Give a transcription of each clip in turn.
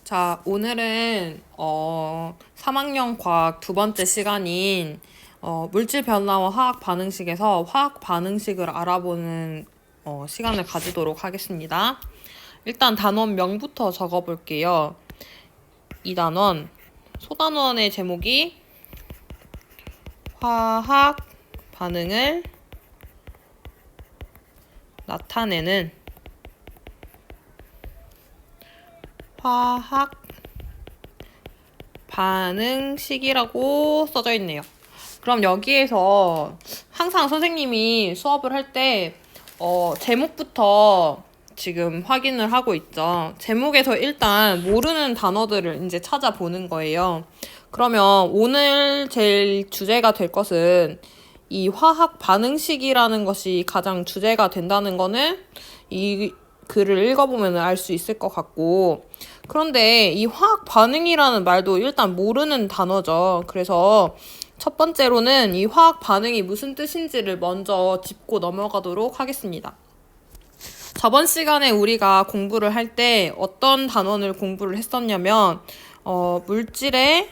자, 오늘은 3학년 과학 두 번째 시간인 물질 변화와 화학 반응식에서 화학 반응식을 알아보는 시간을 가지도록 하겠습니다. 일단 단원명부터 적어볼게요. 이 단원, 소단원의 제목이 화학 반응을 나타내는 화학 반응식이라고 써져 있네요. 그럼 여기에서 항상 선생님이 수업을 할 때 제목부터 지금 확인을 하고 있죠. 제목에서 일단 모르는 단어들을 이제 찾아보는 거예요. 그러면 오늘 제일 주제가 될 것은 이 화학 반응식이라는 것이 가장 주제가 된다는 거는 이 글을 읽어보면 알 수 있을 것 같고, 그런데 이 화학 반응이라는 말도 일단 모르는 단어죠. 그래서 첫 번째로는 이 화학 반응이 무슨 뜻인지를 먼저 짚고 넘어가도록 하겠습니다. 저번 시간에 우리가 공부를 할 때 어떤 단원을 공부를 했었냐면 물질의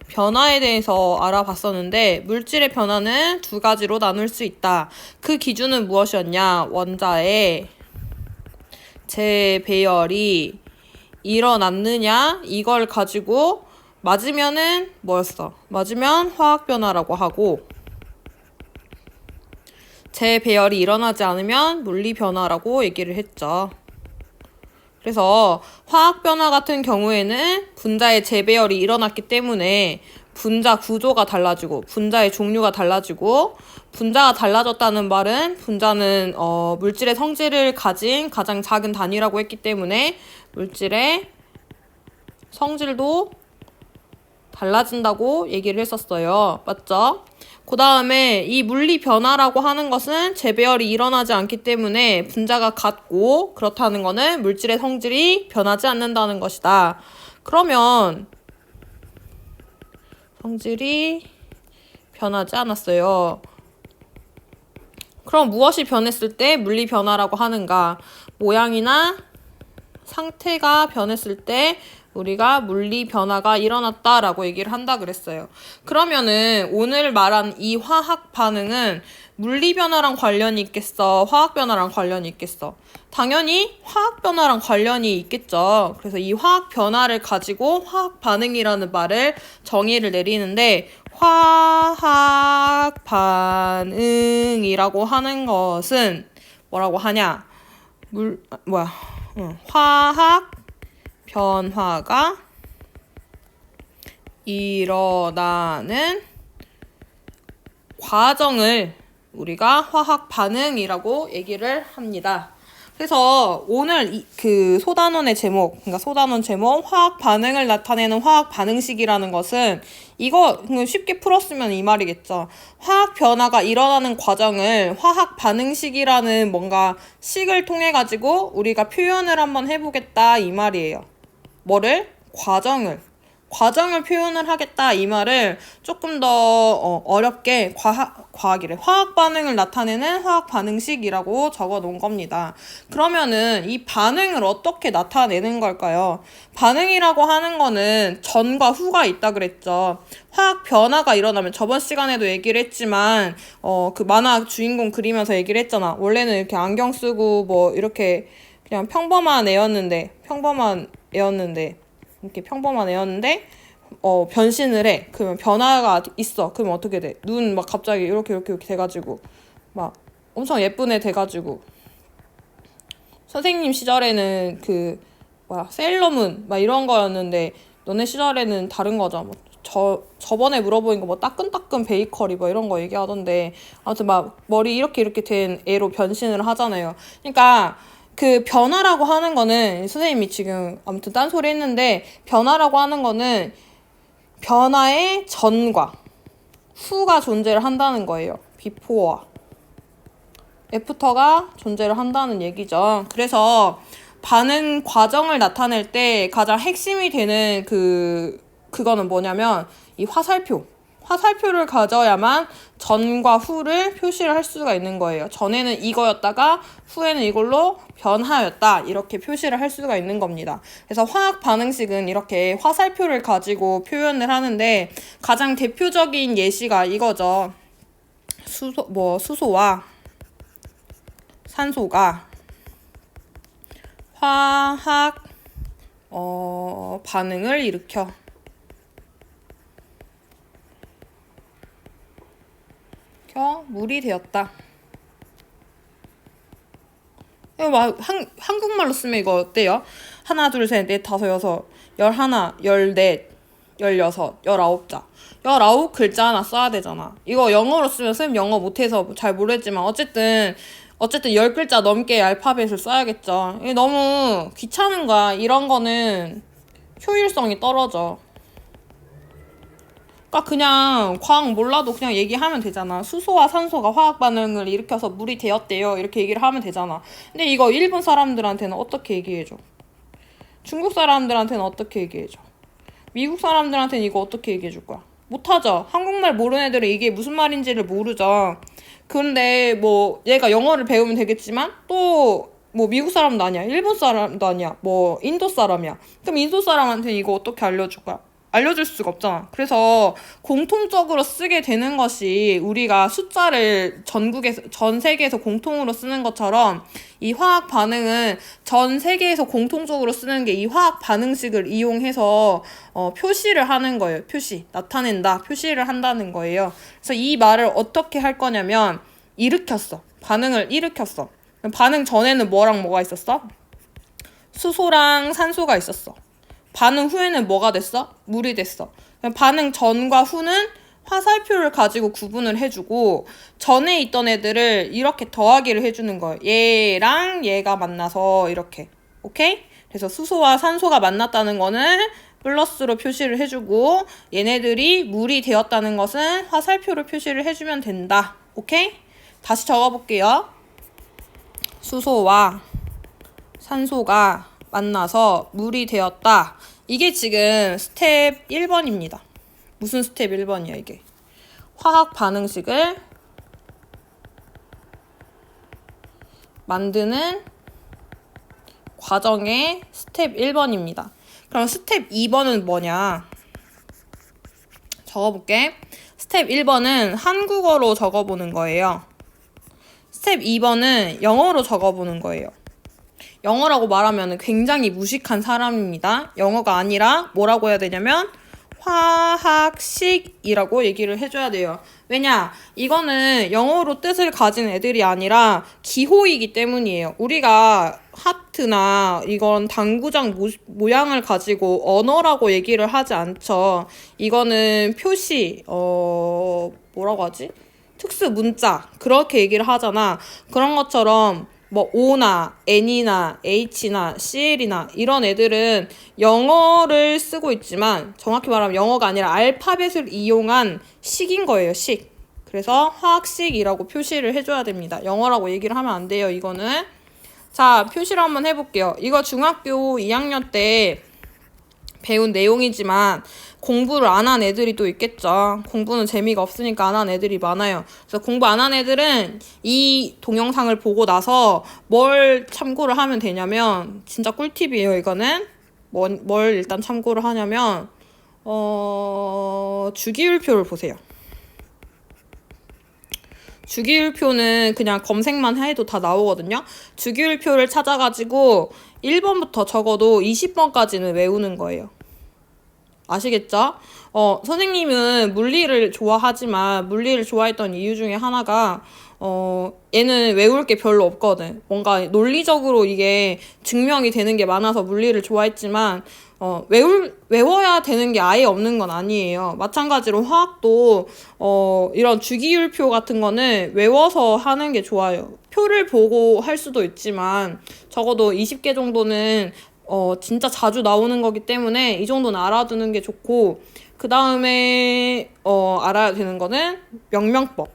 변화에 대해서 알아봤었는데, 물질의 변화는 두 가지로 나눌 수 있다. 그 기준은 무엇이었냐? 원자의 재배열이 일어났느냐? 이걸 가지고 맞으면은 뭐였어? 맞으면 화학 변화라고 하고, 재배열이 일어나지 않으면 물리 변화라고 얘기를 했죠. 그래서 화학 변화 같은 경우에는 분자의 재배열이 일어났기 때문에 분자 구조가 달라지고 분자의 종류가 달라지고, 분자가 달라졌다는 말은 분자는 물질의 성질을 가진 가장 작은 단위라고 했기 때문에 물질의 성질도 달라진다고 얘기를 했었어요. 맞죠? 그 다음에 이 물리 변화라고 하는 것은 재배열이 일어나지 않기 때문에 분자가 같고, 그렇다는 것은 물질의 성질이 변하지 않는다는 것이다. 그러면 성질이 변하지 않았어요. 그럼 무엇이 변했을 때 물리 변화라고 하는가? 모양이나 상태가 변했을 때 우리가 물리 변화가 일어났다라고 얘기를 한다 그랬어요. 그러면은 오늘 말한 이 화학 반응은 물리 변화랑 관련이 있겠어? 화학 변화랑 관련이 있겠어? 당연히 화학 변화랑 관련이 있겠죠. 그래서 이 화학 변화를 가지고 화학 반응이라는 말을 정의를 내리는데, 화학 반응이라고 하는 것은 뭐라고 하냐? 화학 변화가 일어나는 과정을 우리가 화학 반응이라고 얘기를 합니다. 그래서 오늘 그 소단원의 제목, 그러니까 소단원 제목 화학 반응을 나타내는 화학 반응식이라는 것은 이거 쉽게 풀었으면 이 말이겠죠. 화학 변화가 일어나는 과정을 화학 반응식이라는 뭔가 식을 통해 가지고 우리가 표현을 한번 해보겠다 이 말이에요. 뭐를? 과정을 표현을 하겠다 이 말을 조금 더 어렵게 화학 반응을 나타내는 화학 반응식이라고 적어 놓은 겁니다. 그러면은 이 반응을 어떻게 나타내는 걸까요? 반응이라고 하는 거는 전과 후가 있다 그랬죠. 화학 변화가 일어나면 저번 시간에도 얘기를 했지만 그 만화 주인공 그리면서 얘기를 했잖아. 원래는 이렇게 안경 쓰고 뭐 이렇게 그냥 평범한 애였는데 이렇게 평범한 애였는데 변신을 해. 그러면 변화가 있어. 그러면 어떻게 돼? 눈 막 갑자기 이렇게 돼가지고 막 엄청 예쁜 애 돼가지고, 선생님 시절에는 세일러문 막 이런 거였는데 너네 시절에는 다른 거죠. 뭐 저번에 물어보니까 뭐 따끈따끈 베이커리 뭐 이런 거 얘기하던데, 아무튼 막 머리 이렇게 된 애로 변신을 하잖아요. 그러니까 그 변화라고 하는 거는, 선생님이 지금 아무튼 딴소리 했는데, 변화라고 하는 거는 변화의 전과 후가 존재를 한다는 거예요. 비포와 애프터가 존재를 한다는 얘기죠. 그래서 반응 과정을 나타낼 때 가장 핵심이 되는 그거는 뭐냐면 이 화살표. 화살표를 가져야만 전과 후를 표시를 할 수가 있는 거예요. 전에는 이거였다가 후에는 이걸로 변하였다. 이렇게 표시를 할 수가 있는 겁니다. 그래서 화학 반응식은 이렇게 화살표를 가지고 표현을 하는데 가장 대표적인 예시가 이거죠. 수소와 산소가 화학 반응을 일으켜 물이 되었다. 이거 막 한국말로 쓰면 이거 어때요? 하나, 둘, 셋, 넷, 다섯, 여섯, 11, 14, 16, 19자. 19글자 하나 써야 되잖아. 이거 영어로 쓰면 쌤 영어 못해서 잘 모르겠지만 어쨌든 10글자 넘게 알파벳을 써야겠죠. 이게 너무 귀찮은 거야. 이런 거는 효율성이 떨어져. 그러니까 그냥 과학 몰라도 그냥 얘기하면 되잖아. 수소와 산소가 화학 반응을 일으켜서 물이 되었대요. 이렇게 얘기를 하면 되잖아. 근데 이거 일본 사람들한테는 어떻게 얘기해줘? 중국 사람들한테는 어떻게 얘기해줘? 미국 사람들한테는 이거 어떻게 얘기해줄 거야? 못하죠. 한국말 모르는 애들은 이게 무슨 말인지를 모르죠. 근데 뭐 얘가 영어를 배우면 되겠지만 또 뭐 미국 사람도 아니야. 일본 사람도 아니야. 뭐 인도 사람이야. 그럼 인도 사람한테는 이거 어떻게 알려줄 거야? 알려줄 수가 없잖아. 그래서 공통적으로 쓰게 되는 것이 우리가 숫자를 전 세계에서 공통으로 쓰는 것처럼 이 화학 반응은 전 세계에서 공통적으로 쓰는 게 이 화학 반응식을 이용해서 표시를 하는 거예요. 나타낸다. 표시를 한다는 거예요. 그래서 이 말을 어떻게 할 거냐면 반응을 일으켰어. 반응 전에는 뭐랑 뭐가 있었어? 수소랑 산소가 있었어. 반응 후에는 뭐가 됐어? 물이 됐어. 반응 전과 후는 화살표를 가지고 구분을 해주고 전에 있던 애들을 이렇게 더하기를 해주는 거예요. 얘랑 얘가 만나서 이렇게. 오케이? 그래서 수소와 산소가 만났다는 거는 플러스로 표시를 해주고 얘네들이 물이 되었다는 것은 화살표로 표시를 해주면 된다. 오케이? 다시 적어볼게요. 수소와 산소가 만나서 물이 되었다. 이게 지금 스텝 1번입니다. 무슨 스텝 1번이야 이게? 화학 반응식을 만드는 과정의 스텝 1번입니다. 그럼 스텝 2번은 뭐냐? 적어볼게. 스텝 1번은 한국어로 적어보는 거예요. 스텝 2번은 영어로 적어보는 거예요. 영어라고 말하면 굉장히 무식한 사람입니다. 영어가 아니라 뭐라고 해야 되냐면 화학식이라고 얘기를 해줘야 돼요. 왜냐? 이거는 영어로 뜻을 가진 애들이 아니라 기호이기 때문이에요. 우리가 하트나 이건 당구장 모양을 가지고 언어라고 얘기를 하지 않죠. 이거는 표시, 뭐라고 하지? 특수 문자 그렇게 얘기를 하잖아. 그런 것처럼 뭐 O나 N이나 H나 CL이나 이런 애들은 영어를 쓰고 있지만 정확히 말하면 영어가 아니라 알파벳을 이용한 식인 거예요. 식. 그래서 화학식이라고 표시를 해줘야 됩니다. 영어라고 얘기를 하면 안 돼요. 이거는. 자, 표시를 한번 해볼게요. 이거 중학교 2학년 때 배운 내용이지만 공부를 안 한 애들이 또 있겠죠. 공부는 재미가 없으니까 안 한 애들이 많아요. 그래서 공부 안 한 애들은 이 동영상을 보고 나서 뭘 참고를 하면 되냐면 진짜 꿀팁이에요. 이거는 뭘 일단 참고를 하냐면 주기율표를 보세요. 주기율표는 그냥 검색만 해도 다 나오거든요. 주기율표를 찾아가지고 1번부터 적어도 20번까지는 외우는 거예요. 아시겠죠? 선생님은 물리를 좋아하지만 물리를 좋아했던 이유 중에 하나가 얘는 외울 게 별로 없거든. 뭔가 논리적으로 이게 증명이 되는 게 많아서 물리를 좋아했지만 외워야 되는 게 아예 없는 건 아니에요. 마찬가지로 화학도 이런 주기율표 같은 거는 외워서 하는 게 좋아요. 표를 보고 할 수도 있지만 적어도 20개 정도는 진짜 자주 나오는 거기 때문에 이 정도는 알아두는 게 좋고 그 다음에 알아야 되는 거는 명명법.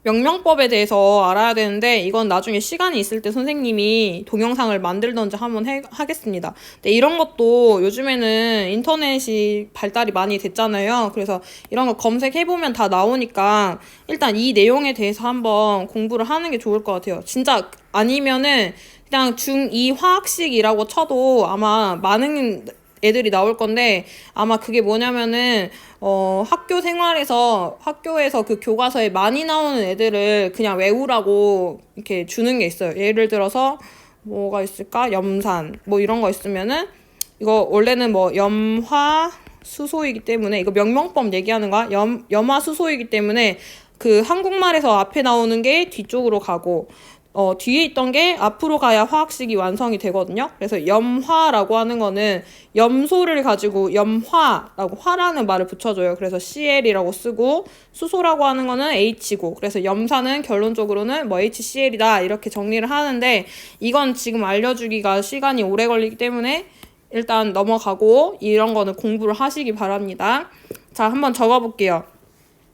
명명법에 대해서 알아야 되는데 이건 나중에 시간이 있을 때 선생님이 동영상을 만들던지 한번 하겠습니다. 근데 이런 것도 요즘에는 인터넷이 발달이 많이 됐잖아요. 그래서 이런 거 검색해보면 다 나오니까 일단 이 내용에 대해서 한번 공부를 하는 게 좋을 것 같아요. 진짜 아니면은 그냥 중2 화학식이라고 쳐도 아마 많은 애들이 나올 건데 아마 그게 뭐냐면은 학교 생활에서 학교에서 그 교과서에 많이 나오는 애들을 그냥 외우라고 이렇게 주는 게 있어요. 예를 들어서 뭐가 있을까? 염산 뭐 이런 거 있으면은 이거 원래는 뭐 염화 수소이기 때문에 이거 명명법 얘기하는 거야. 염화 수소이기 때문에 그 한국말에서 앞에 나오는 게 뒤쪽으로 가고 뒤에 있던 게 앞으로 가야 화학식이 완성이 되거든요. 그래서 염화라고 하는 거는 염소를 가지고 염화라고 화라는 말을 붙여줘요. 그래서 CL이라고 쓰고 수소라고 하는 거는 H고 그래서 염산은 결론적으로는 뭐 HCl이다 이렇게 정리를 하는데 이건 지금 알려주기가 시간이 오래 걸리기 때문에 일단 넘어가고 이런 거는 공부를 하시기 바랍니다. 자, 한번 적어볼게요.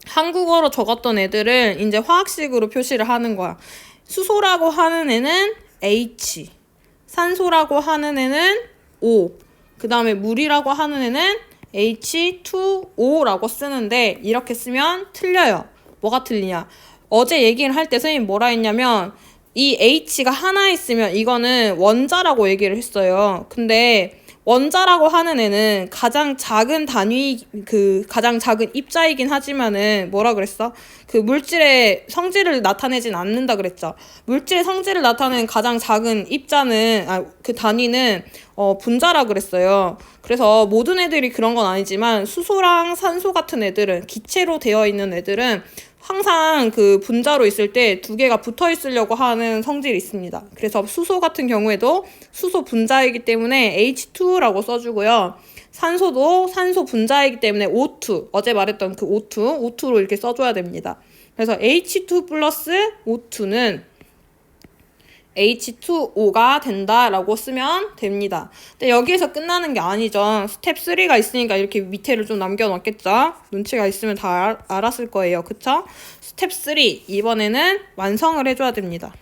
한국어로 적었던 애들은 이제 화학식으로 표시를 하는 거야. 수소라고 하는 애는 H, 산소라고 하는 애는 O, 그 다음에 물이라고 하는 애는 H2O라고 쓰는데 이렇게 쓰면 틀려요. 뭐가 틀리냐? 어제 얘기를 할 때 선생님이 뭐라 했냐면 이 H가 하나 있으면 이거는 원자라고 얘기를 했어요. 근데 원자라고 하는 애는 가장 작은 단위, 가장 작은 입자이긴 하지만은 뭐라 그랬어? 그 물질의 성질을 나타내진 않는다 그랬죠. 물질의 성질을 나타내는 가장 작은 입자는, 그 단위는, 분자라 그랬어요. 그래서 모든 애들이 그런 건 아니지만 수소랑 산소 같은 애들은, 기체로 되어 있는 애들은 항상 그 분자로 있을 때 두 개가 붙어 있으려고 하는 성질이 있습니다. 그래서 수소 같은 경우에도 수소 분자이기 때문에 H2라고 써주고요. 산소도 산소 분자이기 때문에 O2, 어제 말했던 그 O2로 이렇게 써줘야 됩니다. 그래서 H2 플러스 O2는 H2O가 된다라고 쓰면 됩니다. 근데 여기에서 끝나는 게 아니죠. 스텝 3가 있으니까 이렇게 밑에를 좀 남겨놓겠죠. 눈치가 있으면 다 알았을 거예요. 그쵸? 스텝 3, 이번에는 완성을 해줘야 됩니다.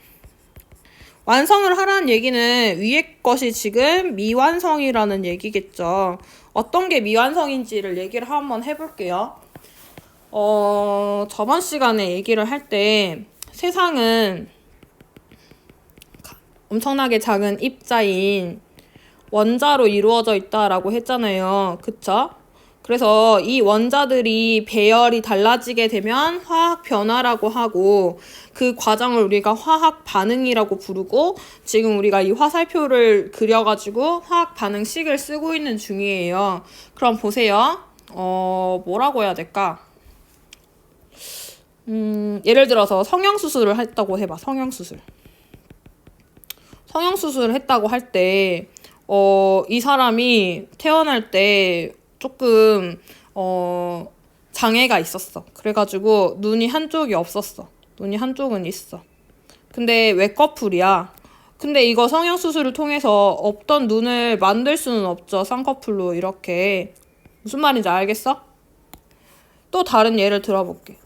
완성을 하라는 얘기는 위에 것이 지금 미완성이라는 얘기겠죠. 어떤 게 미완성인지를 얘기를 한번 해볼게요. 저번 시간에 얘기를 할 때 세상은 엄청나게 작은 입자인 원자로 이루어져 있다라고 했잖아요. 그쵸? 그래서 이 원자들이 배열이 달라지게 되면 화학 변화라고 하고 그 과정을 우리가 화학 반응이라고 부르고 지금 우리가 이 화살표를 그려가지고 화학 반응식을 쓰고 있는 중이에요. 그럼 보세요. 뭐라고 해야 될까? 예를 들어서 성형수술을 했다고 해봐. 성형수술을 했다고 할 때, 이 사람이 태어날 때 조금, 장애가 있었어. 그래가지고 눈이 한쪽이 없었어. 눈이 한쪽은 있어. 근데 외꺼풀이야. 근데 이거 성형수술을 통해서 없던 눈을 만들 수는 없죠. 쌍꺼풀로 이렇게. 무슨 말인지 알겠어? 또 다른 예를 들어볼게.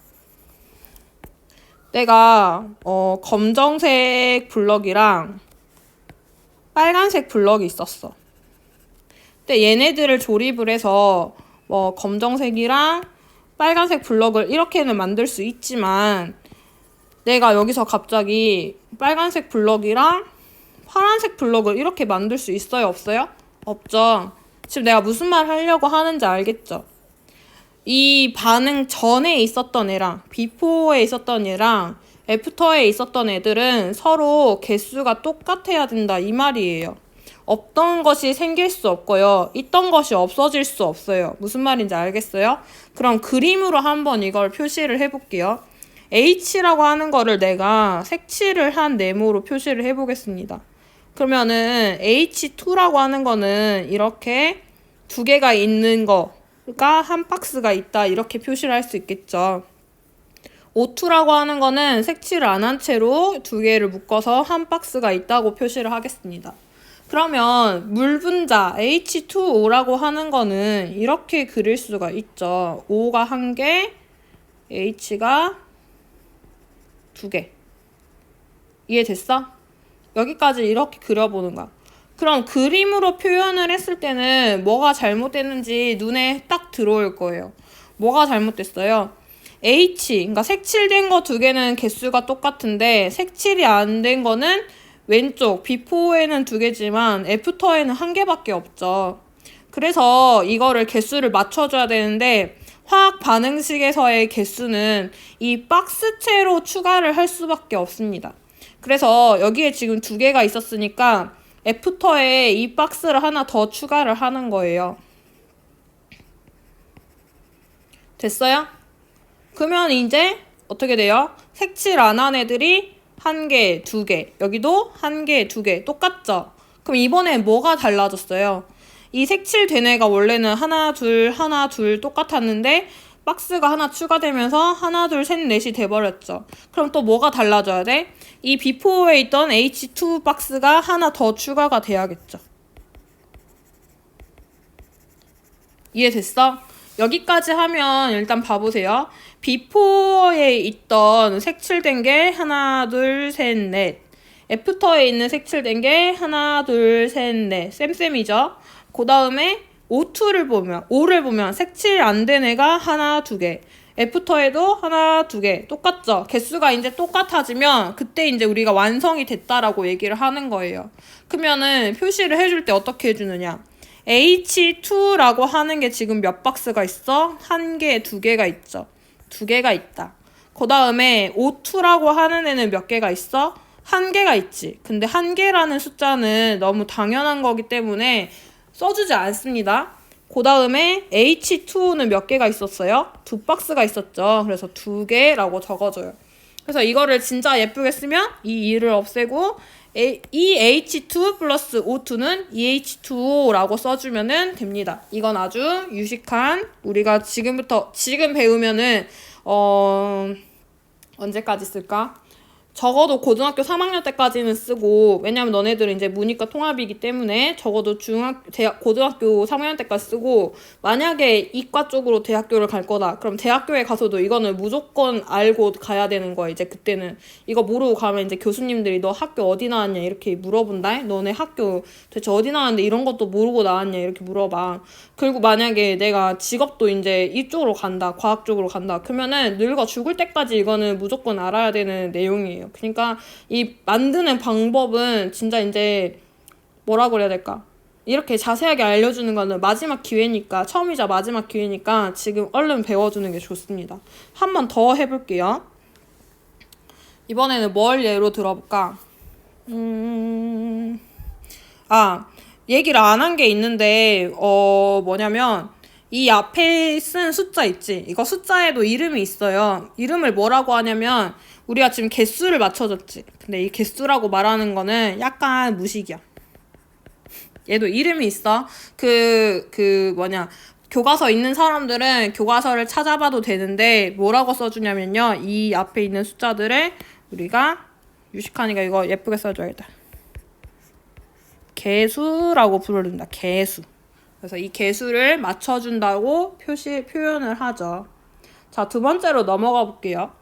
내가, 검정색 블럭이랑 빨간색 블럭이 있었어. 근데 얘네들을 조립을 해서 뭐 검정색이랑 빨간색 블럭을 이렇게는 만들 수 있지만 내가 여기서 갑자기 빨간색 블럭이랑 파란색 블럭을 이렇게 만들 수 있어요? 없어요? 없죠. 지금 내가 무슨 말 하려고 하는지 알겠죠? 이 반응 전에 있었던 애랑 비포에 있었던 애랑 애프터에 있었던 애들은 서로 개수가 똑같아야 된다 이 말이에요. 없던 것이 생길 수 없고요. 있던 것이 없어질 수 없어요. 무슨 말인지 알겠어요? 그럼 그림으로 한번 이걸 표시를 해볼게요. H라고 하는 거를 내가 색칠을 한 네모로 표시를 해보겠습니다. 그러면은 H2라고 하는 거는 이렇게 두 개가 있는 거가 한 박스가 있다 이렇게 표시를 할 수 있겠죠. O2라고 하는 거는 색칠을 안 한 채로 두 개를 묶어서 한 박스가 있다고 표시를 하겠습니다. 그러면 물 분자 H2O라고 하는 거는 이렇게 그릴 수가 있죠. O가 한 개, H가 2개. 이해됐어? 여기까지 이렇게 그려보는 거야. 그럼 그림으로 표현을 했을 때는 뭐가 잘못됐는지 눈에 딱 들어올 거예요. 뭐가 잘못됐어요? H, 그러니까 색칠된 거 2개는 개수가 똑같은데 색칠이 안 된 거는 왼쪽 비포에는 2개지만 애프터에는 1개밖에 없죠. 그래서 이거를 개수를 맞춰줘야 되는데 화학 반응식에서의 개수는 이 박스채로 추가를 할 수밖에 없습니다. 그래서 여기에 지금 2개가 있었으니까 애프터에 이 박스를 하나 더 추가를 하는 거예요. 됐어요? 그러면 이제 어떻게 돼요? 색칠 안 한 애들이 1개, 2개. 여기도 1개, 2개. 똑같죠? 그럼 이번엔 뭐가 달라졌어요? 이 색칠된 애가 원래는 하나, 둘 똑같았는데 박스가 하나 추가되면서 하나, 둘, 셋, 넷이 돼버렸죠. 그럼 또 뭐가 달라져야 돼? 이 비포에 있던 H2 박스가 하나 더 추가가 돼야겠죠. 이해됐어? 여기까지 하면 일단 봐보세요. 비포에 있던 색칠된 게 하나, 둘, 셋, 넷. 애프터에 있는 색칠된 게 하나, 둘, 셋, 넷. 쌤쌤이죠? 그 다음에 O2를 보면, O를 보면 색칠 안 된 애가 하나, 2개. 애프터에도 하나, 2개. 똑같죠? 개수가 이제 똑같아지면 그때 이제 우리가 완성이 됐다라고 얘기를 하는 거예요. 그러면은 표시를 해줄 때 어떻게 해주느냐? H2라고 하는 게 지금 몇 박스가 있어? 1개, 2개가 있죠. 2개가 있다. 그 다음에 O2라고 하는 애는 몇 개가 있어? 1개가 있지. 근데 1개라는 숫자는 너무 당연한 거기 때문에 써주지 않습니다. 그 다음에 H2는 몇 개가 있었어요? 2박스가 있었죠. 그래서 2개라고 적어줘요. 그래서 이거를 진짜 예쁘게 쓰면 이 2를 없애고 EH2 플러스 O2는 EH2O라고 써주면 됩니다. 이건 아주 유식한, 우리가 지금 배우면은 언제까지 쓸까? 적어도 고등학교 3학년 때까지는 쓰고, 왜냐면 너네들은 이제 문이과 통합이기 때문에 적어도 고등학교 3학년 때까지 쓰고, 만약에 이과 쪽으로 대학교를 갈 거다. 그럼 대학교에 가서도 이거는 무조건 알고 가야 되는 거야. 이제 그때는 이거 모르고 가면 이제 교수님들이 너 학교 어디 나왔냐 이렇게 물어본다. 너네 학교 대체 어디 나왔는데 이런 것도 모르고 나왔냐 이렇게 물어봐. 그리고 만약에 내가 직업도 이제 이쪽으로 간다, 과학 쪽으로 간다. 그러면은 늙어 죽을 때까지 이거는 무조건 알아야 되는 내용이에요. 그러니까 이 만드는 방법은 진짜 이제 뭐라고 그래야 될까? 이렇게 자세하게 알려주는 거는 마지막 기회니까, 처음이자 마지막 기회니까 지금 얼른 배워주는 게 좋습니다. 한 번 더 해볼게요. 이번에는 뭘 예로 들어볼까? 얘기를 안 한 게 있는데 뭐냐면 이 앞에 쓴 숫자 있지? 이거 숫자에도 이름이 있어요. 이름을 뭐라고 하냐면 우리가 지금 개수를 맞춰줬지. 근데 이 개수라고 말하는 거는 무식이야. 얘도 이름이 있어. 교과서 있는 사람들은 교과서를 찾아봐도 되는데 뭐라고 써주냐면요. 이 앞에 있는 숫자들을 우리가 유식하니까 이거 예쁘게 써줘야겠다. 개수라고 부른다. 개수. 그래서 이 개수를 맞춰준다고 표현을 하죠. 자, 두 번째로 넘어가 볼게요.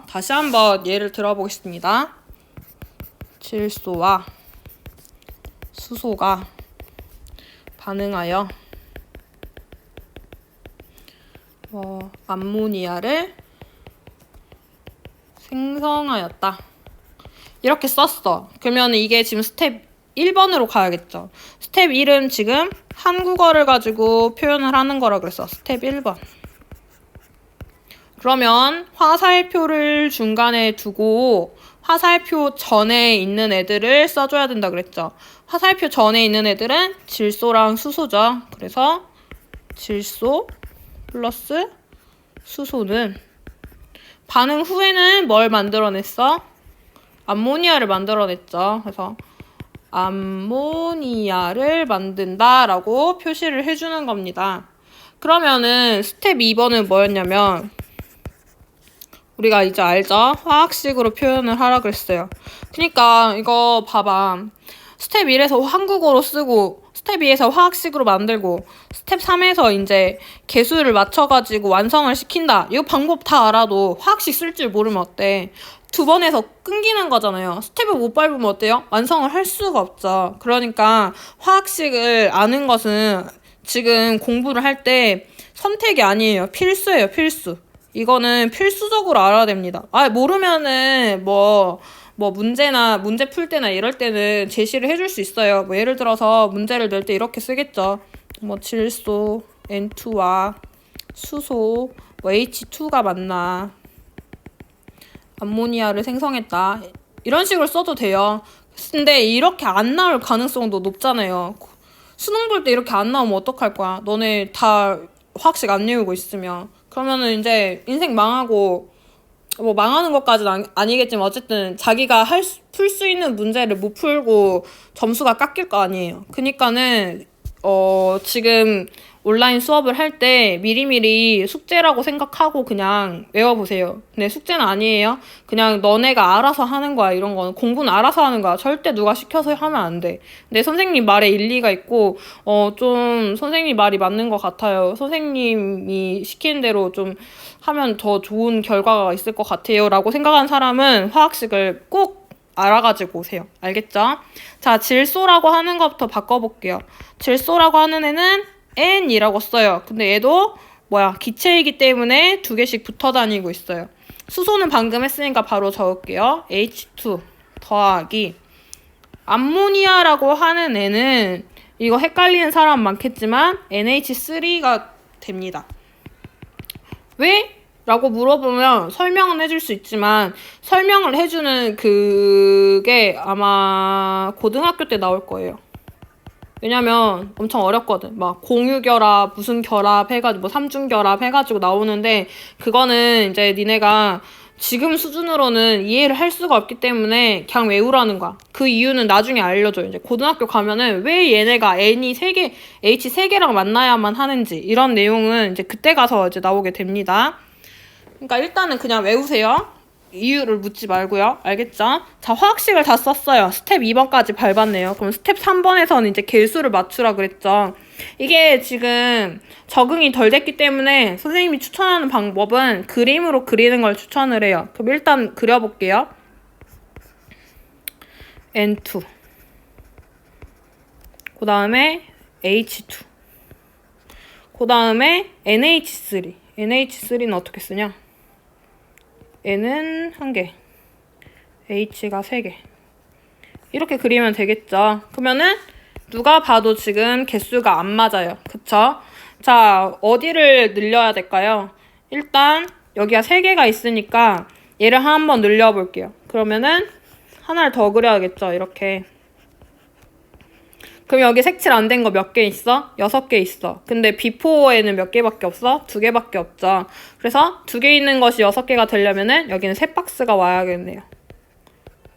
다시 한번 예를 들어보겠습니다. 질소와 수소가 반응하여 암모니아를 생성하였다. 이렇게 썼어. 그러면 이게 지금 스텝 1번으로 가야겠죠. 스텝 1은 지금 한국어를 가지고 표현을 하는 거라 그랬어. 스텝 1번. 그러면 화살표를 중간에 두고 화살표 전에 있는 애들을 써줘야 된다 그랬죠. 화살표 전에 있는 애들은 질소랑 수소죠. 그래서 질소 플러스 수소는 반응 후에는 뭘 만들어냈어? 암모니아를 만들어냈죠. 그래서 암모니아를 만든다라고 표시를 해주는 겁니다. 그러면은 스텝 2번은 뭐였냐면 우리가 이제 알죠? 화학식으로 표현을 하라 그랬어요. 그러니까 이거 봐봐. 스텝 1에서 한국어로 쓰고 스텝 2에서 화학식으로 만들고 스텝 3에서 이제 개수를 맞춰가지고 완성을 시킨다. 이거 방법 다 알아도 화학식 쓸 줄 모르면 어때? 두 번에서 끊기는 거잖아요. 스텝을 못 밟으면 어때요? 완성을 할 수가 없죠. 그러니까 화학식을 아는 것은 지금 공부를 할 때 선택이 아니에요. 필수예요, 필수. 이거는 필수적으로 알아야 됩니다. 모르면은 문제 풀 때나 이럴 때는 제시를 해줄 수 있어요. 뭐 예를 들어서 문제를 낼 때 이렇게 쓰겠죠. 뭐 질소 N2와 수소 뭐 H2가 맞나? 암모니아를 생성했다. 이런 식으로 써도 돼요. 근데 이렇게 안 나올 가능성도 높잖아요. 수능 볼 때 이렇게 안 나오면 어떡할 거야? 너네 다 화학식 안 외우고 있으면. 그러면은 이제 인생 망하고, 뭐 망하는 것까지는 아니겠지만 어쨌든 자기가 풀 수 있는 문제를 못 풀고 점수가 깎일 거 아니에요. 그니까는 지금 온라인 수업을 할 때 미리미리 숙제라고 생각하고 그냥 외워보세요. 근데 숙제는 아니에요. 그냥 너네가 알아서 하는 거야. 이런 거는 공부는 알아서 하는 거야. 절대 누가 시켜서 하면 안 돼. 근데 선생님 말에 일리가 있고 좀 선생님 말이 맞는 것 같아요. 선생님이 시키는 대로 좀 하면 더 좋은 결과가 있을 것 같아요. 라고 생각하는 사람은 화학식을 꼭 알아가지고 오세요. 알겠죠? 자, 질소라고 하는 것부터 바꿔볼게요. 질소라고 하는 애는 N이라고 써요. 근데 얘도 기체이기 때문에 두 개씩 붙어 다니고 있어요. 수소는 방금 했으니까 바로 적을게요. H2 더하기 암모니아라고 하는 애는 이거 헷갈리는 사람 많겠지만 NH3가 됩니다. 왜? 라고 물어보면 설명은 해줄 수 있지만 설명을 해주는 그게 아마 고등학교 때 나올 거예요. 왜냐면 엄청 어렵거든. 막 공유결합, 무슨 결합 해가지고 뭐 삼중결합 해가지고 나오는데 그거는 이제 니네가 지금 수준으로는 이해를 할 수가 없기 때문에 그냥 외우라는 거야. 그 이유는 나중에 알려줘요. 이제 고등학교 가면은 왜 얘네가 N이 3개, H 3개랑 만나야만 하는지 이런 내용은 이제 그때 가서 이제 나오게 됩니다. 그러니까 일단은 그냥 외우세요. 이유를 묻지 말고요. 알겠죠? 자, 화학식을 다 썼어요. 스텝 2번까지 밟았네요. 그럼 스텝 3번에서는 이제 개수를 맞추라 그랬죠. 이게 지금 적응이 덜 됐기 때문에 선생님이 추천하는 방법은 그림으로 그리는 걸 추천을 해요. 그럼 일단 그려볼게요. N2 그 다음에 H2 그 다음에 NH3 NH3는 어떻게 쓰냐? N은 1개, H가 3개. 이렇게 그리면 되겠죠. 그러면은 누가 봐도 지금 개수가 안 맞아요. 그쵸? 자, 어디를 늘려야 될까요? 일단 여기가 3개가 있으니까 얘를 한번 늘려볼게요. 그러면은 하나를 더 그려야겠죠. 이렇게. 그럼 여기 색칠 안 된 거 몇 개 있어? 6개 있어. 근데 비포에는 몇 개밖에 없어? 2개밖에 없죠. 그래서 2개 있는 것이 6개가 되려면은 여기는 3박스가 와야겠네요.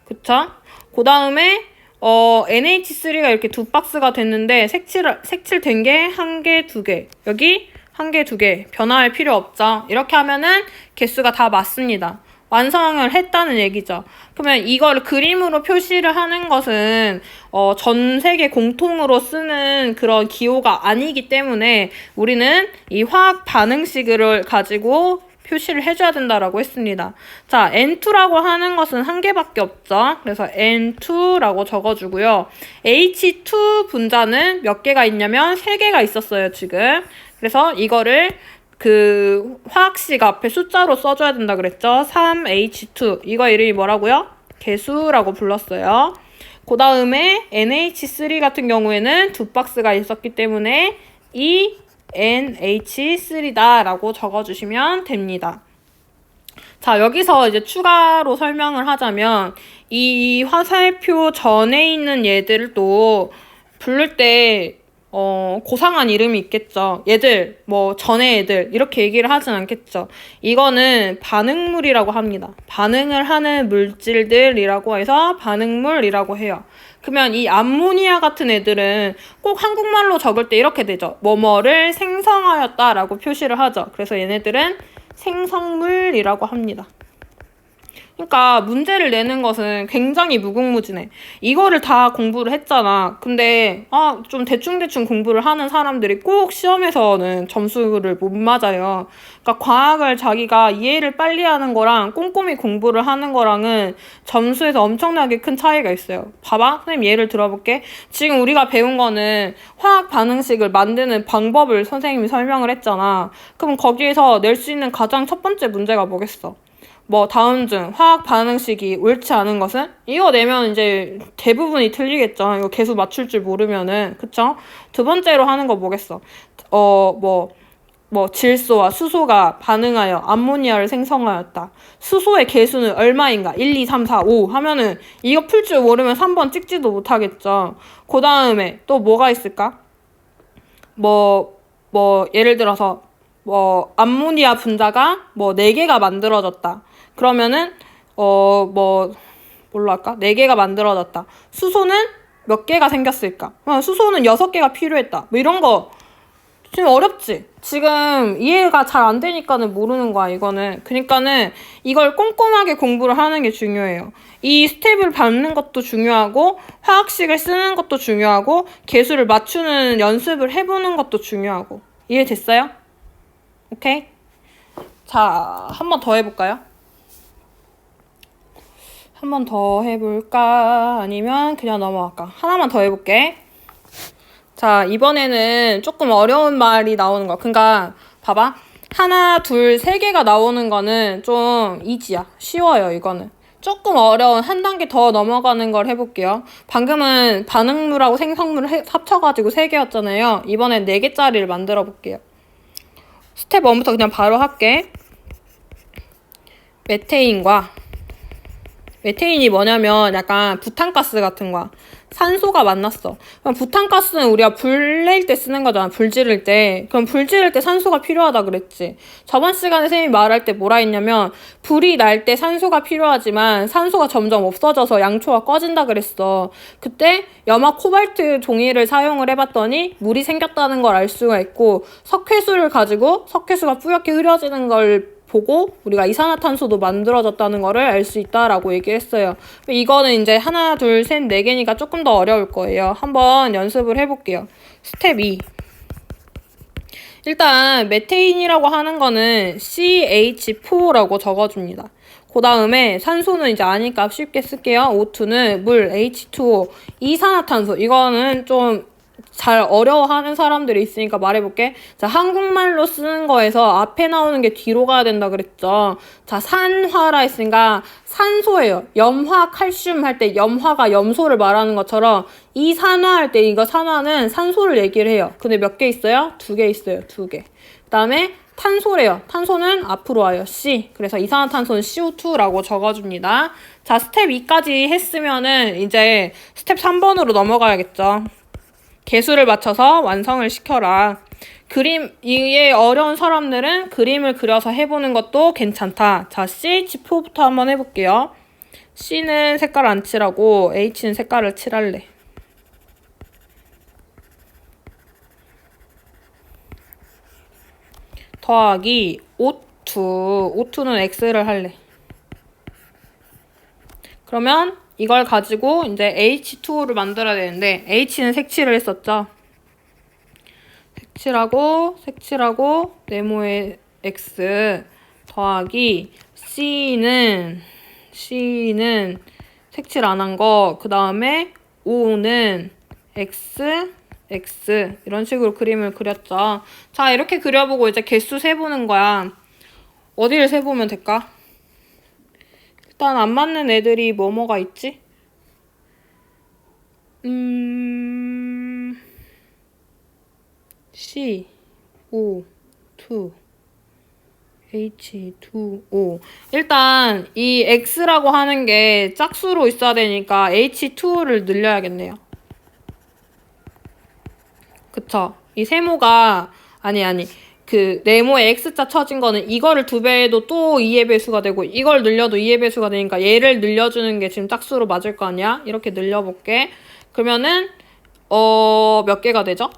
그쵸? 그 다음에 NH3가 이렇게 2박스가 됐는데 색칠된 게 1개, 2개. 여기 1개, 2개. 변화할 필요 없죠. 이렇게 하면은 개수가 다 맞습니다. 완성을 했다는 얘기죠. 그러면 이걸 그림으로 표시를 하는 것은 전 세계 공통으로 쓰는 그런 기호가 아니기 때문에 우리는 이 화학 반응식을 가지고 표시를 해줘야 된다라고 했습니다. 자, N2라고 하는 것은 1개밖에 없죠. 그래서 N2라고 적어주고요. H2 분자는 몇 개가 있냐면 3개가 있었어요, 지금. 그래서 이거를 그 화학식 앞에 숫자로 써줘야 된다 그랬죠. 3H2 이거 이름이 뭐라고요? 개수라고 불렀어요. 그 다음에 NH3 같은 경우에는 2박스가 있었기 때문에 NH3다 라고 적어주시면 됩니다. 자, 여기서 이제 추가로 설명을 하자면 이 화살표 전에 있는 얘들도 부를 때 고상한 이름이 있겠죠. 얘들, 전에 애들, 이렇게 얘기를 하진 않겠죠. 이거는 반응물이라고 합니다. 반응을 하는 물질들이라고 해서 반응물이라고 해요. 그러면 이 암모니아 같은 애들은 꼭 한국말로 적을 때 이렇게 되죠. 뭐뭐를 생성하였다라고 표시를 하죠. 그래서 얘네들은 생성물이라고 합니다. 그러니까 문제를 내는 것은 굉장히 무궁무진해. 이거를 다 공부를 했잖아. 근데 좀 대충대충 공부를 하는 사람들이 꼭 시험에서는 점수를 못 맞아요. 그러니까 과학을 자기가 이해를 빨리 하는 거랑 꼼꼼히 공부를 하는 거랑은 점수에서 엄청나게 큰 차이가 있어요. 봐봐. 선생님 예를 들어볼게. 지금 우리가 배운 거는 화학 반응식을 만드는 방법을 선생님이 설명을 했잖아. 그럼 거기에서 낼 수 있는 가장 첫 번째 문제가 뭐겠어? 뭐 다음 중 화학 반응식이 옳지 않은 것은? 이거 내면 이제 대부분이 틀리겠죠. 이거 계속 맞출 줄 모르면은. 그쵸? 두 번째로 하는 거 뭐겠어? 질소와 수소가 반응하여 암모니아를 생성하였다. 수소의 개수는 얼마인가? 1, 2, 3, 4, 5 하면은 이거 풀 줄 모르면 3번 찍지도 못하겠죠. 그 다음에 또 뭐가 있을까? 예를 들어서 암모니아 분자가 4개가 만들어졌다. 그러면은 뭘로 할까? 4개가 만들어졌다. 수소는 몇 개가 생겼을까? 수소는 6개가 필요했다. 뭐 이런 거 지금 어렵지? 지금 이해가 잘 안 되니까는 모르는 거야, 이거는. 그러니까는 이걸 꼼꼼하게 공부를 하는 게 중요해요. 이 스텝을 밟는 것도 중요하고, 화학식을 쓰는 것도 중요하고, 개수를 맞추는 연습을 해보는 것도 중요하고. 이해됐어요? 오케이? 자, 한 번 더 해볼까요? 한 번 더 해볼까? 아니면 그냥 넘어갈까? 하나만 더 해볼게. 자, 이번에는 조금 어려운 말이 나오는 거야. 그러니까 봐봐. 하나, 둘, 세 개가 나오는 거는 좀 이지야. 쉬워요, 이거는. 조금 어려운 한 단계 더 넘어가는 걸 해볼게요. 방금은 반응물하고 생성물을 합쳐가지고 3개였잖아요. 이번엔 4개짜리를 만들어 볼게요. 스텝 1부터 그냥 바로 할게. 메테인이 뭐냐면 약간 부탄가스 같은 거야. 산소가 만났어. 그럼 부탄가스는 우리가 불 낼 때 쓰는 거잖아. 불 지를 때. 그럼 불 지를 때 산소가 필요하다 그랬지. 저번 시간에 선생님이 말할 때 뭐라 했냐면 불이 날 때 산소가 필요하지만 산소가 점점 없어져서 양초가 꺼진다 그랬어. 그때 염화 코발트 종이를 사용을 해봤더니 물이 생겼다는 걸 알 수가 있고 석회수를 가지고 석회수가 뿌옇게 흐려지는 걸 보고 우리가 이산화탄소도 만들어졌다는 거를 알 수 있다라고 얘기했어요. 이거는 이제 하나, 둘, 셋, 4개니까 조금 더 어려울 거예요. 한번 연습을 해볼게요. 스텝 2. 일단 메테인이라고 하는 거는 CH4라고 적어줍니다. 그 다음에 산소는 이제 아니까 쉽게 쓸게요. O2는 물, H2O, 이산화탄소. 이거는 좀 잘 어려워하는 사람들이 있으니까 말해볼게. 자, 한국말로 쓰는 거에서 앞에 나오는 게 뒤로 가야 된다 그랬죠. 자, 산화라 했으니까 산소예요. 염화, 칼슘 할 때 염화가 염소를 말하는 것처럼 이산화 할 때 이거 산화는 산소를 얘기를 해요. 근데 몇 개 있어요? 2개 있어요. 2개. 그 다음에 탄소래요. 탄소는 앞으로 와요. C. 그래서 이산화탄소는 CO2라고 적어줍니다. 자, 스텝 2까지 했으면은 이제 스텝 3번으로 넘어가야겠죠. 개수를 맞춰서 완성을 시켜라. 이게 어려운 사람들은 그림을 그려서 해보는 것도 괜찮다. 자, CH4부터 한번 해볼게요. C는 색깔 안 칠하고 H는 색깔을 칠할래. 더하기 O2는 X를 할래. 그러면 이걸 가지고 이제 H2O를 만들어야 되는데 H는 색칠을 했었죠. 색칠하고 네모의 X 더하기 C는 색칠 안 한 거. 그 다음에 O는 X 이런 식으로 그림을 그렸죠. 자, 이렇게 그려보고 이제 개수 세보는 거야. 어디를 세보면 될까? 일단 안 맞는 애들이 뭐가 있지? C, O, 2, H, 2, O. 일단 이 X라고 하는 게 짝수로 있어야 되니까 H2를 늘려야겠네요. 그쵸? 이 세모가 그 네모에 X자 쳐진 거는 이거를 2배해도 또 2의 배수가 되고 이걸 늘려도 2의 배수가 되니까 얘를 늘려주는 게 지금 짝수로 맞을 거 아니야? 이렇게 늘려볼게. 그러면은 몇 개가 되죠?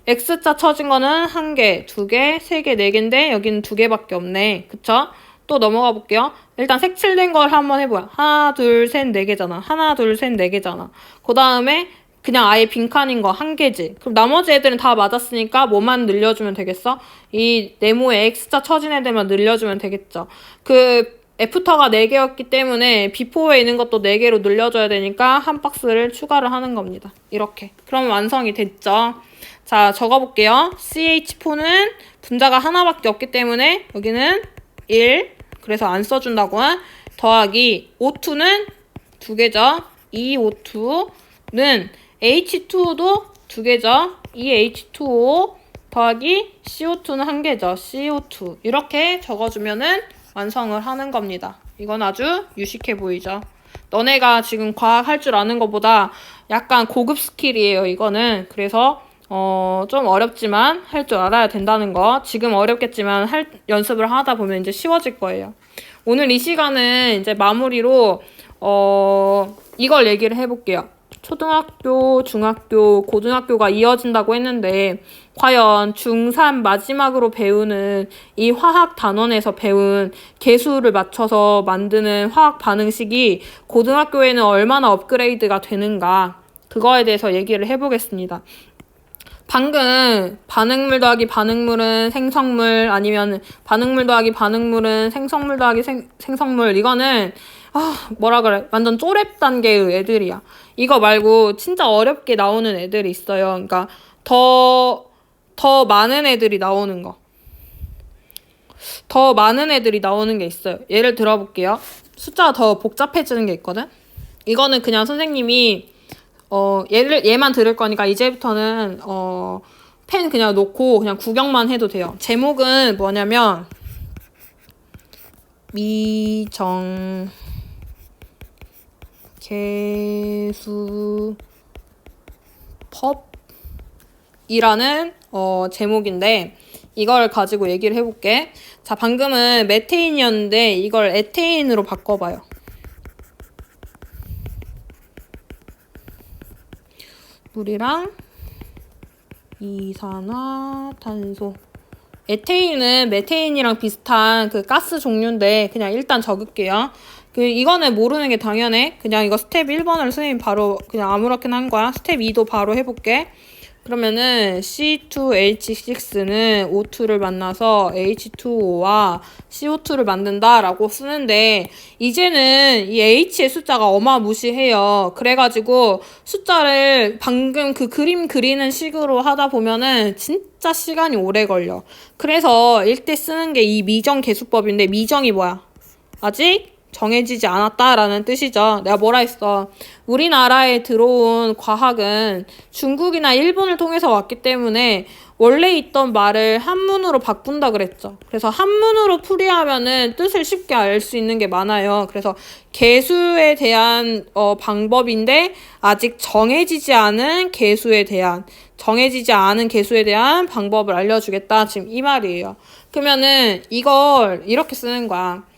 X자 쳐진 거는 1개, 2개, 3개, 4개인데 여기는 2개밖에 없네. 그쵸? 또 넘어가 볼게요. 일단 색칠된 걸 한번 해봐요. 하나, 둘, 셋, 네 개잖아. 하나, 둘, 셋, 네 개잖아. 그 다음에 그냥 아예 빈칸인 거 한 개지. 그럼 나머지 애들은 다 맞았으니까 뭐만 늘려주면 되겠어? 이 네모에 X자 쳐진 애들만 늘려주면 되겠죠. 그 애프터가 4개였기 때문에 비포에 있는 것도 4개로 늘려줘야 되니까 한 박스를 추가를 하는 겁니다. 이렇게. 그럼 완성이 됐죠. 자, 적어볼게요. CH4는 분자가 하나밖에 없기 때문에 여기는 1. 그래서 안 써준다고. 더하기 O2는 2개죠. 이 O2는 H2O도 2개죠. 이 H2O 더하기 CO2는 1개죠. CO2. 이렇게 적어주면은 완성을 하는 겁니다. 이건 아주 유식해 보이죠. 너네가 지금 과학 할 줄 아는 것보다 약간 고급 스킬이에요. 이거는. 그래서 좀 어렵지만 할 줄 알아야 된다는 거. 지금 어렵겠지만 연습을 하다 보면 이제 쉬워질 거예요. 오늘 이 시간은 이제 마무리로 이걸 얘기를 해볼게요. 초등학교, 중학교, 고등학교가 이어진다고 했는데 과연 중3 마지막으로 배우는 이 화학 단원에서 배운 계수를 맞춰서 만드는 화학 반응식이 고등학교에는 얼마나 업그레이드가 되는가, 그거에 대해서 얘기를 해보겠습니다. 방금 반응물 더하기 반응물은 생성물, 아니면 반응물 더하기 반응물은 생성물 더하기 생성물, 이거는 뭐라 그래, 완전 쪼렙 단계의 애들이야. 이거 말고 진짜 어렵게 나오는 애들이 있어요. 그러니까 더 많은 애들이 나오는 거. 더 많은 애들이 나오는 게 있어요. 예를 들어볼게요. 숫자가 더 복잡해지는 게 있거든? 이거는 그냥 선생님이 얘만 들을 거니까 이제부터는 펜 그냥 놓고 그냥 구경만 해도 돼요. 제목은 뭐냐면 미정 계수법이라는 제목인데 이걸 가지고 얘기를 해볼게. 자, 방금은 메테인이었는데 이걸 에테인으로 바꿔봐요. 물이랑 이산화탄소. 에테인은 메테인이랑 비슷한 그 가스 종류인데 그냥 일단 적을게요. 이거는 모르는 게 당연해. 그냥 이거 스텝 1번을 선생님 바로 그냥 아무렇게나 한 거야. 스텝 2도 바로 해볼게. 그러면은 C2H6는 O2를 만나서 H2O와 CO2를 만든다라고 쓰는데 이제는 이 H의 숫자가 어마무시해요. 그래가지고 숫자를 방금 그 그림 그리는 식으로 하다 보면은 진짜 시간이 오래 걸려. 그래서 일대 쓰는 게 이 미정계수법인데 미정이 뭐야? 아직 정해지지 않았다라는 뜻이죠. 내가 뭐라 했어? 우리나라에 들어온 과학은 중국이나 일본을 통해서 왔기 때문에 원래 있던 말을 한문으로 바꾼다 그랬죠. 그래서 한문으로 풀이하면은 뜻을 쉽게 알 수 있는 게 많아요. 그래서 계수에 대한 방법인데 아직 정해지지 않은 계수에 대한 방법을 알려주겠다. 지금 이 말이에요. 그러면은 이걸 이렇게 쓰는 거야.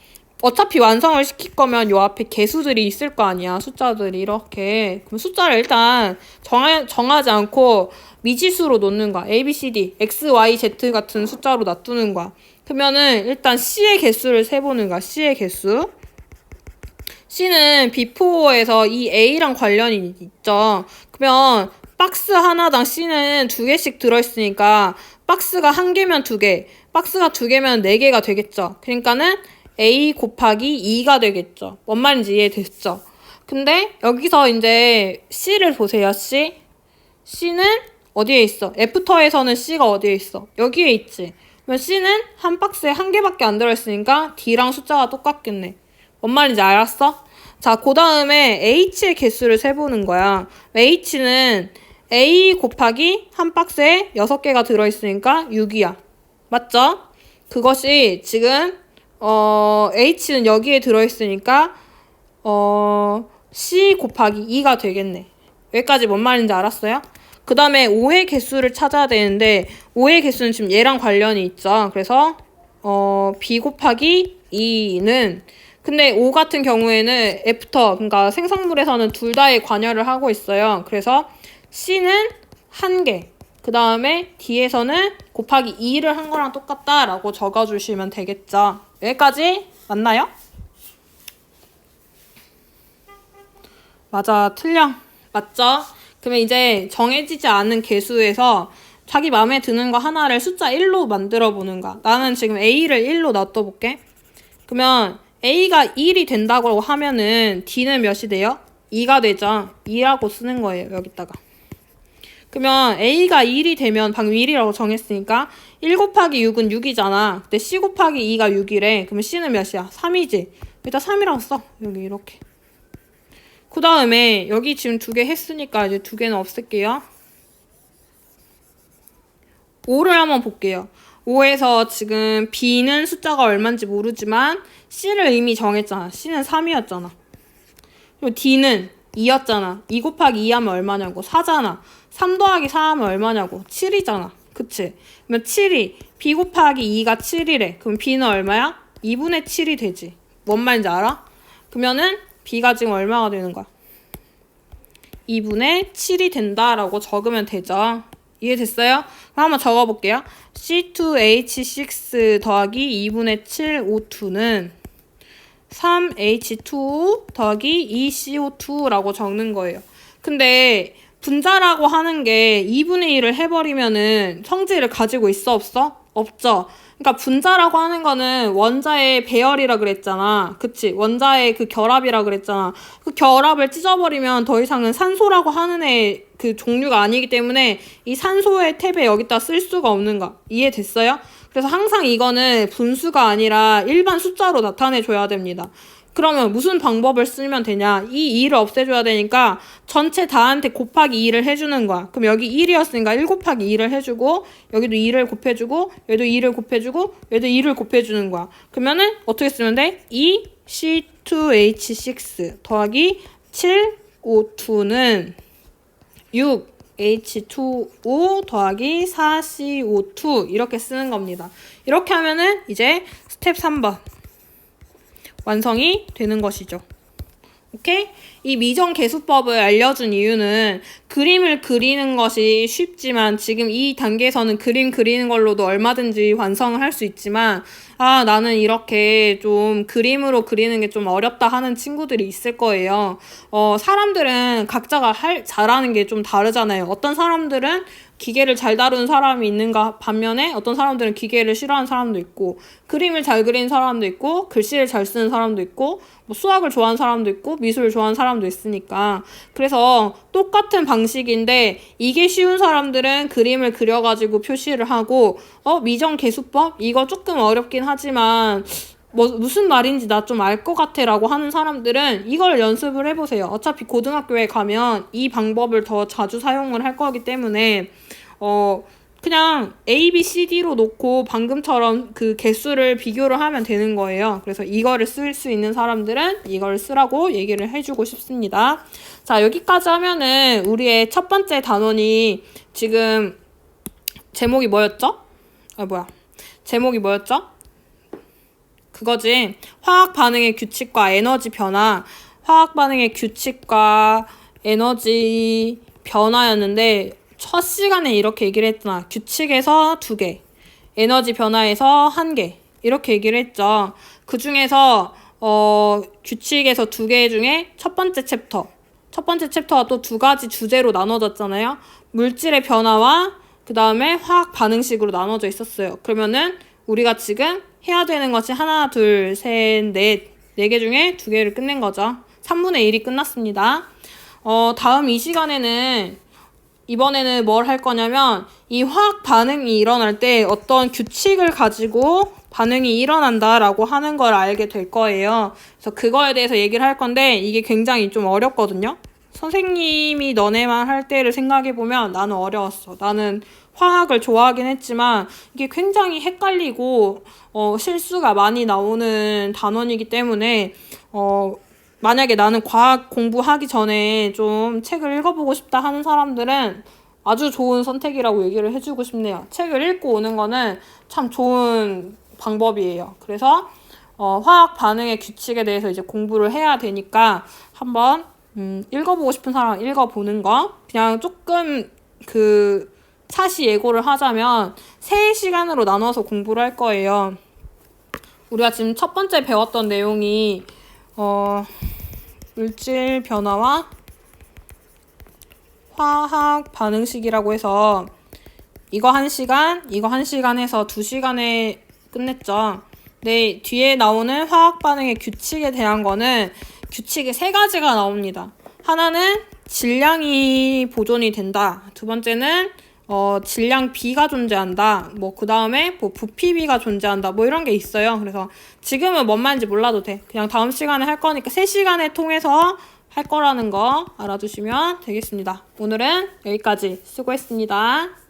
어차피 완성을 시킬 거면 요 앞에 개수들이 있을 거 아니야. 숫자들이 이렇게. 그럼 숫자를 일단 정하지 않고 미지수로 놓는 거야. A, B, C, D, X, Y, Z 같은 숫자로 놔두는 거야. 그러면은 일단 C의 개수를 세보는 거야. C의 개수. C는 B4에서 이 A랑 관련이 있죠. 그러면 박스 하나당 C는 2개씩 들어있으니까 박스가 1개면 2개, 박스가 2개면 4개가 되겠죠. 그러니까는 A 곱하기 2가 되겠죠. 뭔 말인지 이해됐죠? 근데 여기서 이제 C를 보세요. C는 어디에 있어? 애프터에서는 C가 어디에 있어? 여기에 있지. 그러면 C는 한 박스에 1개밖에 안 들어있으니까 D랑 숫자가 똑같겠네. 뭔 말인지 알았어? 자, 그 다음에 H의 개수를 세보는 거야. H는 A 곱하기 한 박스에 6개가 들어있으니까 6이야. 맞죠? 그것이 지금 H는 여기에 들어있으니까 C 곱하기 2가 되겠네. 여기까지 뭔 말인지 알았어요? 그 다음에 5의 개수를 찾아야 되는데 5의 개수는 지금 얘랑 관련이 있죠. 그래서 B 곱하기 2는, 근데 5 같은 경우에는 애프터, 그러니까 생성물에서는 둘 다에 관여를 하고 있어요. 그래서 C는 1개, 그 다음에 D에서는 곱하기 2를 한 거랑 똑같다라고 적어주시면 되겠죠. 여기까지 맞나요? 맞아, 틀려. 맞죠? 그러면 이제 정해지지 않은 개수에서 자기 마음에 드는 거 하나를 숫자 1로 만들어 보는 거야. 나는 지금 A를 1로 놔둬볼게. 그러면 A가 1이 된다고 하면은 D는 몇이 돼요? 2가 되죠. 2라고 쓰는 거예요, 여기다가. 그러면 A가 1이 되면 방금 1이라고 정했으니까 1 곱하기 6은 6이잖아. 근데 C 곱하기 2가 6이래. 그러면 C는 몇이야? 3이지. 일단 3이라고 써. 여기 이렇게. 그 다음에 여기 지금 2개 했으니까 이제 2개는 없앨게요. 5를 한번 볼게요. 5에서 지금 B는 숫자가 얼마인지 모르지만 C를 이미 정했잖아. C는 3이었잖아. 그리고 D는 2였잖아. 2 곱하기 2 하면 얼마냐고. 4잖아. 3 더하기 4 하면 얼마냐고. 7이잖아. 그치? 그러면 7이 B 곱하기 2가 7이래. 그럼 B는 얼마야? 2분의 7이 되지. 뭔 말인지 알아? 그러면은 B가 지금 얼마가 되는 거야? 2분의 7이 된다라고 적으면 되죠. 이해됐어요? 그럼 한번 적어볼게요. C2H6 더하기 2분의 7 O2는 3H2O 더하기 2CO2라고 적는 거예요. 근데 분자라고 하는 게 2분의 1을 해버리면은 성질을 가지고 있어, 없어? 없죠. 그러니까 분자라고 하는 거는 원자의 배열이라 그랬잖아. 그치? 원자의 그 결합이라 그랬잖아. 그 결합을 찢어버리면 더 이상은 산소라고 하는 애 그 종류가 아니기 때문에 이 산소의 탭에 여기다 쓸 수가 없는 거. 이해됐어요? 그래서 항상 이거는 분수가 아니라 일반 숫자로 나타내줘야 됩니다. 그러면 무슨 방법을 쓰면 되냐? 이 2를 없애줘야 되니까 전체 다한테 곱하기 2를 해주는 거야. 그럼 여기 1이었으니까 1 곱하기 2를 해주고 여기도 2를 곱해주고 얘도 2를 곱해주고 얘도 2를 곱해주는 거야. 그러면은 어떻게 쓰면 돼? 2C2H6 더하기 7O2는 6H2O 더하기 4CO2 이렇게 쓰는 겁니다. 이렇게 하면은 이제 스텝 3번 완성이 되는 것이죠. 오케이? 이 미정계수법을 알려준 이유는 그림을 그리는 것이 쉽지만 지금 이 단계에서는 그림 그리는 걸로도 얼마든지 완성을 할 수 있지만 나는 이렇게 좀 그림으로 그리는 게 좀 어렵다 하는 친구들이 있을 거예요. 사람들은 각자가 잘하는 게 좀 다르잖아요. 어떤 사람들은 기계를 잘 다루는 사람이 있는가 반면에 어떤 사람들은 기계를 싫어하는 사람도 있고 그림을 잘 그리는 사람도 있고 글씨를 잘 쓰는 사람도 있고 뭐 수학을 좋아하는 사람도 있고 미술을 좋아하는 사람도 있으니까 그래서 똑같은 방식인데 이게 쉬운 사람들은 그림을 그려가지고 표시를 하고 미정계수법? 이거 조금 어렵긴 하지만 무슨 말인지 나 좀 알 것 같아 라고 하는 사람들은 이걸 연습을 해보세요. 어차피 고등학교에 가면 이 방법을 더 자주 사용을 할 거기 때문에 그냥 A, B, C, D로 놓고 방금처럼 그 개수를 비교를 하면 되는 거예요. 그래서 이거를 쓸 수 있는 사람들은 이걸 쓰라고 얘기를 해주고 싶습니다. 자, 여기까지 하면은 우리의 첫 번째 단원이 지금 제목이 뭐였죠? 제목이 뭐였죠? 그거지. 화학 반응의 규칙과 에너지 변화. 화학 반응의 규칙과 에너지 변화였는데 첫 시간에 이렇게 얘기를 했잖아. 규칙에서 2개, 에너지 변화에서 1개 이렇게 얘기를 했죠. 그 중에서 규칙에서 2개 중에 첫 번째 챕터가 또 2가지 주제로 나눠졌잖아요. 물질의 변화와 그 다음에 화학 반응식으로 나눠져 있었어요. 그러면은 우리가 지금 해야 되는 것이 하나, 둘, 셋, 넷, 4개 중에 2개를 끝낸 거죠. 3분의 1이 끝났습니다. 다음 이 시간에는 이번에는 뭘 할 거냐면 이 화학 반응이 일어날 때 어떤 규칙을 가지고 반응이 일어난다라고 하는 걸 알게 될 거예요. 그래서 그거에 대해서 얘기를 할 건데 이게 굉장히 좀 어렵거든요. 선생님이 너네만 할 때를 생각해보면 나는 어려웠어. 나는 화학을 좋아하긴 했지만 이게 굉장히 헷갈리고 실수가 많이 나오는 단원이기 때문에 만약에 나는 과학 공부하기 전에 좀 책을 읽어보고 싶다 하는 사람들은 아주 좋은 선택이라고 얘기를 해주고 싶네요. 책을 읽고 오는 거는 참 좋은 방법이에요. 그래서 화학 반응의 규칙에 대해서 이제 공부를 해야 되니까 한번 읽어보고 싶은 사람 읽어보는 거. 그냥 조금 차시 예고를 하자면 3시간으로 나눠서 공부를 할 거예요. 우리가 지금 첫 번째 배웠던 내용이 물질 변화와 화학 반응식이라고 해서 이거 1시간, 이거 1시간 해서 2시간에 끝냈죠. 네, 뒤에 나오는 화학 반응의 규칙에 대한 거는 규칙이 3가지가 나옵니다. 하나는 질량이 보존이 된다. 두 번째는 질량 B가 존재한다. 뭐 그 다음에 뭐 부피 B가 존재한다. 뭐 이런 게 있어요. 그래서 지금은 뭔 말인지 몰라도 돼. 그냥 다음 시간에 할 거니까 3시간에 통해서 할 거라는 거 알아두시면 되겠습니다. 오늘은 여기까지. 수고했습니다.